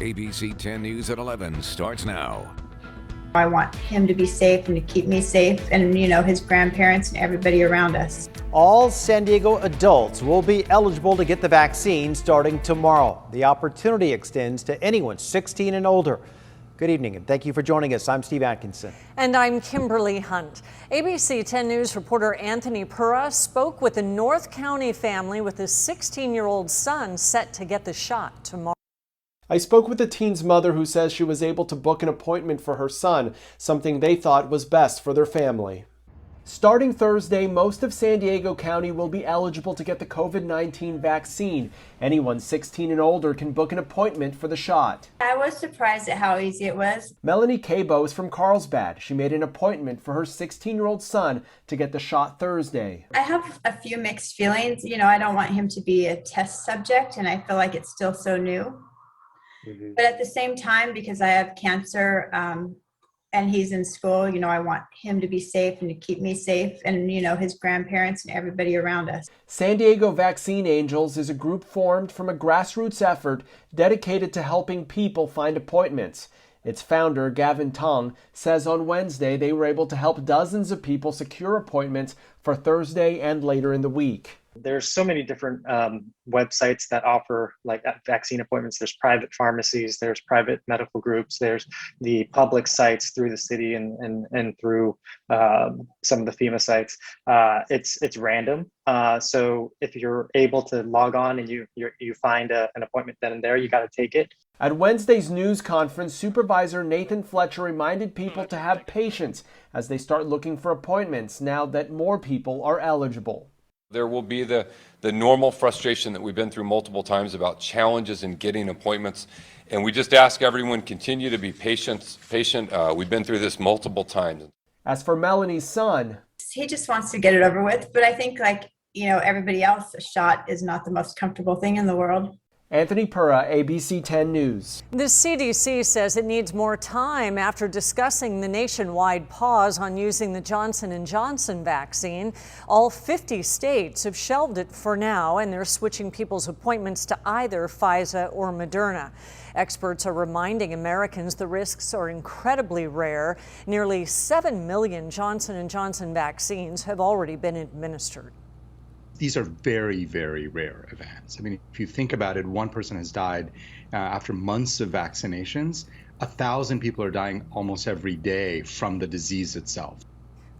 ABC 10 News at 11 starts now. I want him to be safe and to keep me safe and, his grandparents and everybody around us. All San Diego adults will be eligible to get the vaccine starting tomorrow. The opportunity extends to anyone 16 and older. Good evening and thank you for joining us. I'm Steve Atkinson. And I'm Kimberly Hunt. ABC 10 News reporter Anthony Pura spoke with a North County family with his 16-year-old son set to get the shot tomorrow. I spoke with the teen's mother who says she was able to book an appointment for her son, something they thought was best for their family. Starting Thursday, most of San Diego County will be eligible to get the COVID-19 vaccine. Anyone 16 and older can book an appointment for the shot. I was surprised at how easy it was. Melanie Cabo is from Carlsbad. She made an appointment for her 16-year-old son to get the shot Thursday. I have a few mixed feelings. I don't want him to be a test subject, and I feel like it's still so new. But at the same time, because I have cancer and he's in school, I want him to be safe and to keep me safe and, his grandparents and everybody around us. San Diego Vaccine Angels is a group formed from a grassroots effort dedicated to helping people find appointments. Its founder, Gavin Tong, says on Wednesday they were able to help dozens of people secure appointments for Thursday and later in the week. There's so many different websites that offer vaccine appointments. There's private pharmacies, there's private medical groups, there's the public sites through the city and through some of the FEMA sites. It's random. So if you're able to log on and you find an appointment then and there, you got to take it. At Wednesday's news conference, Supervisor Nathan Fletcher reminded people to have patience as they start looking for appointments now that more people are eligible. There will be the normal frustration that we've been through multiple times about challenges in getting appointments. And we just ask everyone continue to be patient. We've been through this multiple times. As for Melanie's son, he just wants to get it over with. But I think everybody else, a shot is not the most comfortable thing in the world. Anthony Pura, ABC 10 News. The CDC says it needs more time after discussing the nationwide pause on using the Johnson & Johnson vaccine. All 50 states have shelved it for now, and they're switching people's appointments to either Pfizer or Moderna. Experts are reminding Americans the risks are incredibly rare. Nearly 7 million Johnson & Johnson vaccines have already been administered. These are very, very rare events. I mean, if you think about it, one person has died after months of vaccinations. 1,000 people are dying almost every day from the disease itself.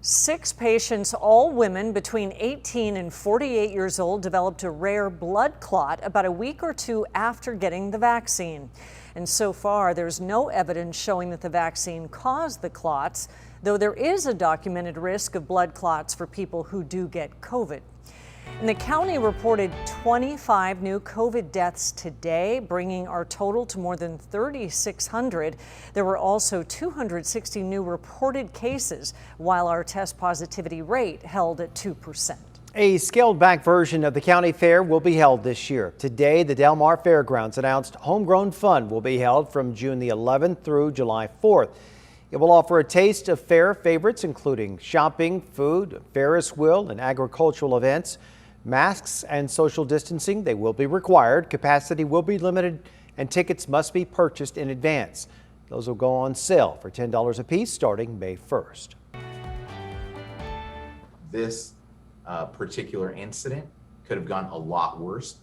6 patients, all women between 18 and 48 years old, developed a rare blood clot about a week or two after getting the vaccine. And so far, there's no evidence showing that the vaccine caused the clots, though there is a documented risk of blood clots for people who do get COVID. And the county reported 25 new COVID deaths today, bringing our total to more than 3,600. There were also 260 new reported cases, while our test positivity rate held at 2%. A scaled-back version of the county fair will be held this year. Today, the Del Mar Fairgrounds announced Homegrown Fun will be held from June the 11th through July 4th. It will offer a taste of fair favorites, including shopping, food, Ferris wheel, and agricultural events. Masks and social distancing, they will be required. Capacity will be limited and tickets must be purchased in advance. Those will go on sale for $10 a piece starting May 1st. This particular incident could have gone a lot worse.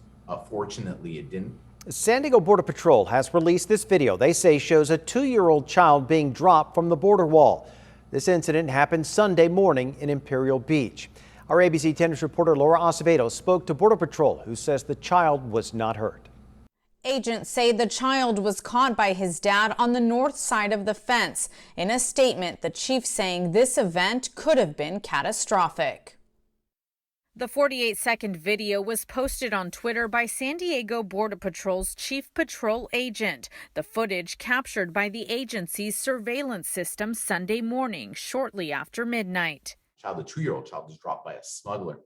Fortunately, it didn't. San Diego Border Patrol has released this video they say shows a 2-year-old child being dropped from the border wall. This incident happened Sunday morning in Imperial Beach. Our ABC 10 News reporter Laura Acevedo spoke to Border Patrol, who says the child was not hurt. Agents say the child was caught by his dad on the north side of the fence. In a statement, the chief saying this event could have been catastrophic. The 48-second video was posted on Twitter by San Diego Border Patrol's chief patrol agent. The footage captured by the agency's surveillance system Sunday morning, shortly after midnight. The 2-year-old child was dropped by a smuggler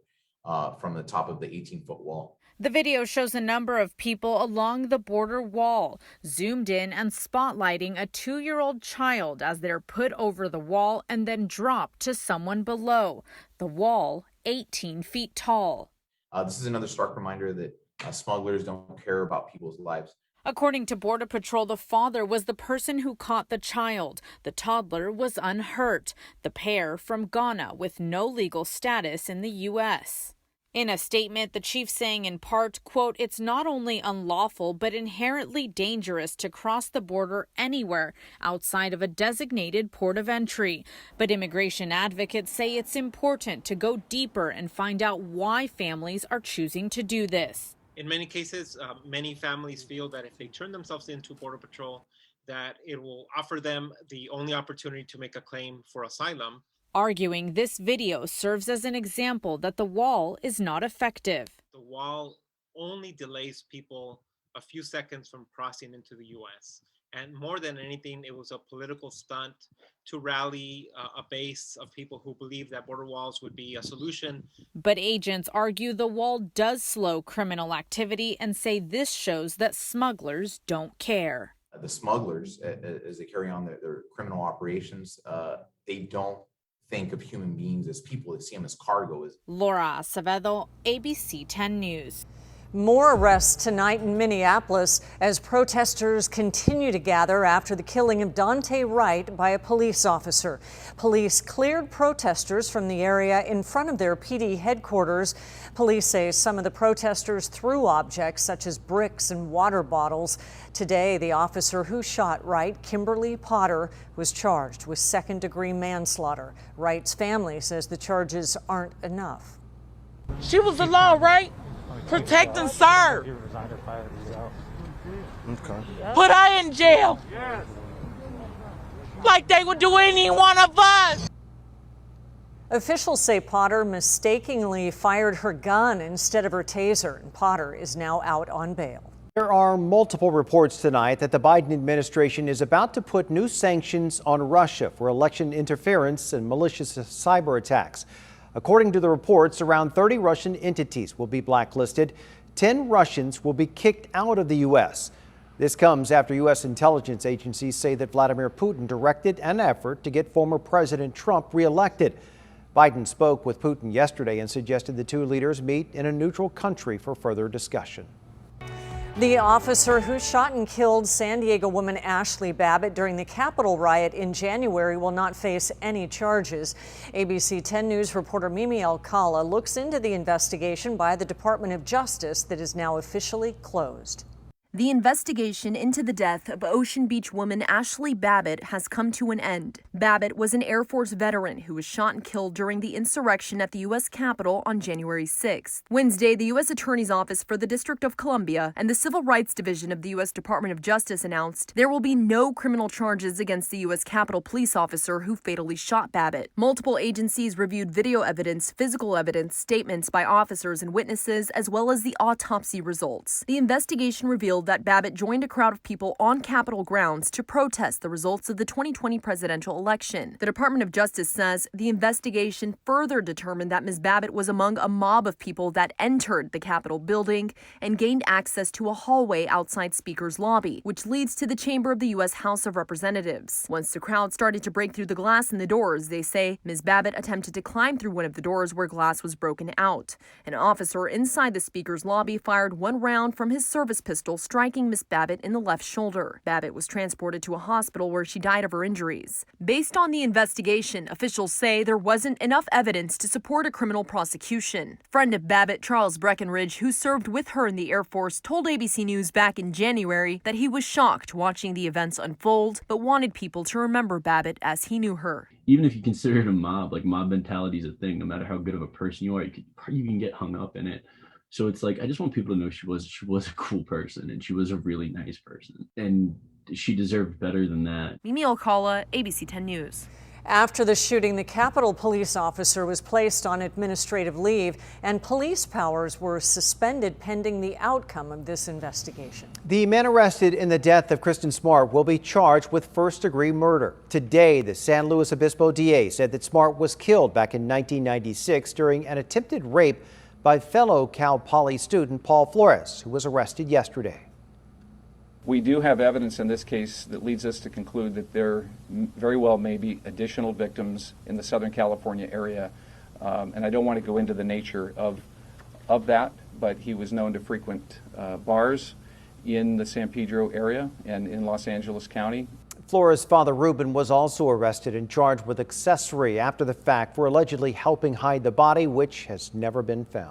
from the top of the 18-foot wall. The video shows a number of people along the border wall, zoomed in and spotlighting a 2-year-old child as they're put over the wall and then dropped to someone below. The wall, 18 feet tall. This is another stark reminder that smugglers don't care about people's lives. According to Border Patrol, the father was the person who caught the child. The toddler was unhurt. The pair from Ghana with no legal status in the U.S. In a statement, the chief saying in part, quote, "It's not only unlawful, but inherently dangerous to cross the border anywhere outside of a designated port of entry. But immigration advocates say it's important to go deeper and find out why families are choosing to do this." In many cases, many families feel that if they turn themselves into Border Patrol, that it will offer them the only opportunity to make a claim for asylum. Arguing this video serves as an example that the wall is not effective. The wall only delays people a few seconds from crossing into the U.S. And more than anything, it was a political stunt to rally a base of people who believe that border walls would be a solution. But agents argue the wall does slow criminal activity and say this shows that smugglers don't care. The smugglers, as they carry on their criminal operations, they don't think of human beings as people. They see them as cargo. Laura Acevedo, ABC 10 News. More arrests tonight in Minneapolis as protesters continue to gather after the killing of Dante Wright by a police officer. Police cleared protesters from the area in front of their PD headquarters. Police say some of the protesters threw objects such as bricks and water bottles. Today, the officer who shot Wright, Kimberly Potter, was charged with second-degree manslaughter. Wright's family says the charges aren't enough. She was alone, right? Protect and serve. Put her in jail. Like they would do any one of us. Officials say Potter mistakenly fired her gun instead of her taser, and Potter is now out on bail. There are multiple reports tonight that the Biden administration is about to put new sanctions on Russia for election interference and malicious cyber attacks. According to the reports, around 30 Russian entities will be blacklisted. 10 Russians will be kicked out of the U.S. This comes after U.S. intelligence agencies say that Vladimir Putin directed an effort to get former President Trump reelected. Biden spoke with Putin yesterday and suggested the two leaders meet in a neutral country for further discussion. The officer who shot and killed San Diego woman Ashli Babbitt during the Capitol riot in January will not face any charges. ABC 10 News reporter Mimi Alcala looks into the investigation by the Department of Justice that is now officially closed. The investigation into the death of Ocean Beach woman Ashli Babbitt has come to an end. Babbitt was an Air Force veteran who was shot and killed during the insurrection at the U.S. Capitol on January 6th. Wednesday, the U.S. Attorney's Office for the District of Columbia and the Civil Rights Division of the U.S. Department of Justice announced there will be no criminal charges against the U.S. Capitol police officer who fatally shot Babbitt. Multiple agencies reviewed video evidence, physical evidence, statements by officers and witnesses, as well as the autopsy results. The investigation revealed that Babbitt joined a crowd of people on Capitol grounds to protest the results of the 2020 presidential election. The Department of Justice says the investigation further determined that Ms. Babbitt was among a mob of people that entered the Capitol building and gained access to a hallway outside Speaker's lobby, which leads to the chamber of the U.S. House of Representatives. Once the crowd started to break through the glass in the doors, they say Ms. Babbitt attempted to climb through one of the doors where glass was broken out. An officer inside the Speaker's lobby fired one round from his service pistol, striking Ms. Babbitt in the left shoulder. Babbitt was transported to a hospital where she died of her injuries. Based on the investigation, officials say there wasn't enough evidence to support a criminal prosecution. Friend of Babbitt, Charles Breckenridge, who served with her in the Air Force, told ABC News back in January that he was shocked watching the events unfold, but wanted people to remember Babbitt as he knew her. Even if you consider it a mob, like mob mentality is a thing. No matter how good of a person you are, you can get hung up in it. So it's like, I just want people to know she was a cool person and she was a really nice person. And she deserved better than that. Mimi Alcala, ABC 10 News. After the shooting, the Capitol police officer was placed on administrative leave and police powers were suspended pending the outcome of this investigation. The man arrested in the death of Kristen Smart will be charged with first-degree murder. Today, the San Luis Obispo DA said that Smart was killed back in 1996 during an attempted rape by fellow Cal Poly student Paul Flores, who was arrested yesterday. We do have evidence in this case that leads us to conclude that there very well may be additional victims in the Southern California area. And I don't want to go into the nature of that, but he was known to frequent bars in the San Pedro area and in Los Angeles County. Flora's father, Ruben, was also arrested and charged with accessory after the fact for allegedly helping hide the body, which has never been found.